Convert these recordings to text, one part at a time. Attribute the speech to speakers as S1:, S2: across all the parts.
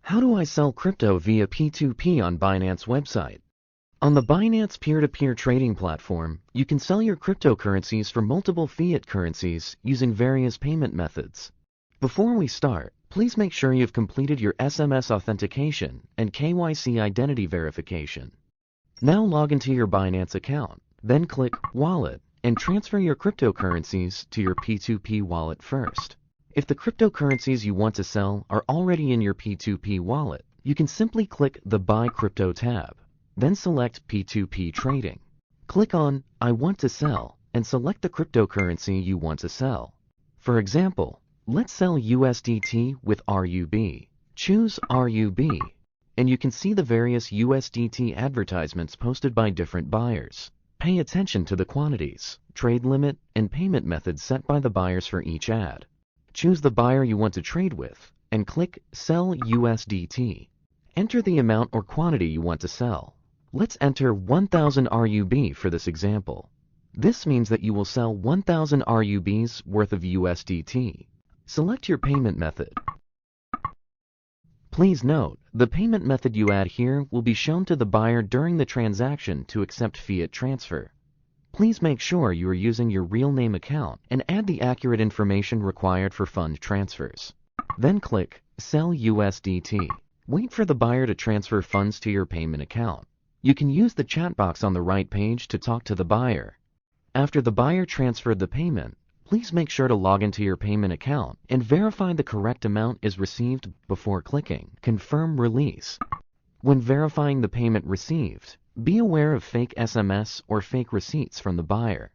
S1: How do I sell crypto via P2P on Binance website? On the Binance peer-to-peer trading platform, you can sell your cryptocurrencies for multiple fiat currencies using various payment methods. Before we start, please make sure you've completed your SMS authentication and KYC identity verification. Now log into your Binance account, then click Wallet and transfer your cryptocurrencies to your P2P wallet first. If the cryptocurrencies you want to sell are already in your P2P wallet, you can simply click the Buy Crypto tab, then select P2P Trading. Click on I want to sell and select the cryptocurrency you want to sell. For example, let's sell USDT with RUB. Choose RUB, and you can see the various USDT advertisements posted by different buyers. Pay attention to the quantities, trade limit, and payment methods set by the buyers for each ad. Choose the buyer you want to trade with and click Sell USDT. Enter the amount or quantity you want to sell. Let's enter 1,000 RUB for this example. This means that you will sell 1,000 RUBs worth of USDT. Select your payment method. Please note, the payment method you add here will be shown to the buyer during the transaction to accept fiat transfer. Please make sure you are using your real name account and add the accurate information required for fund transfers. Then click Sell USDT. Wait for the buyer to transfer funds to your payment account. You can use the chat box on the right page to talk to the buyer. After the buyer transferred the payment, please make sure to log into your payment account and verify the correct amount is received before clicking Confirm Release. When verifying the payment received, be aware of fake SMS or fake receipts from the buyer.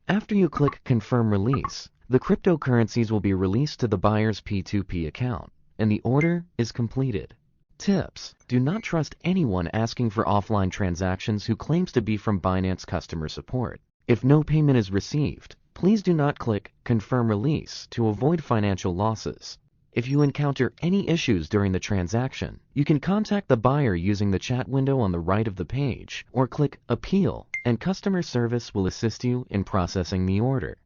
S1: After you click Confirm Release, the cryptocurrencies will be released to the buyer's P2P account, and the order is completed. Tips: do not trust anyone asking for offline transactions who claims to be from Binance customer support. If no payment is received, please do not click Confirm Release to avoid financial losses. If you encounter any issues during the transaction, you can contact the buyer using the chat window on the right of the page, or click Appeal, and customer service will assist you in processing the order.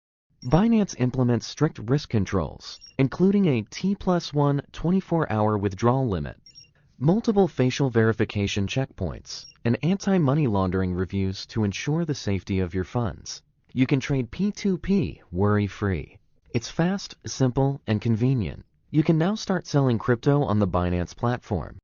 S1: Binance implements strict risk controls, including a T+1 24-hour withdrawal limit, multiple facial verification checkpoints, and anti-money laundering reviews to ensure the safety of your funds. You can trade P2P worry-free. It's fast, simple, and convenient. You can now start selling crypto on the Binance platform.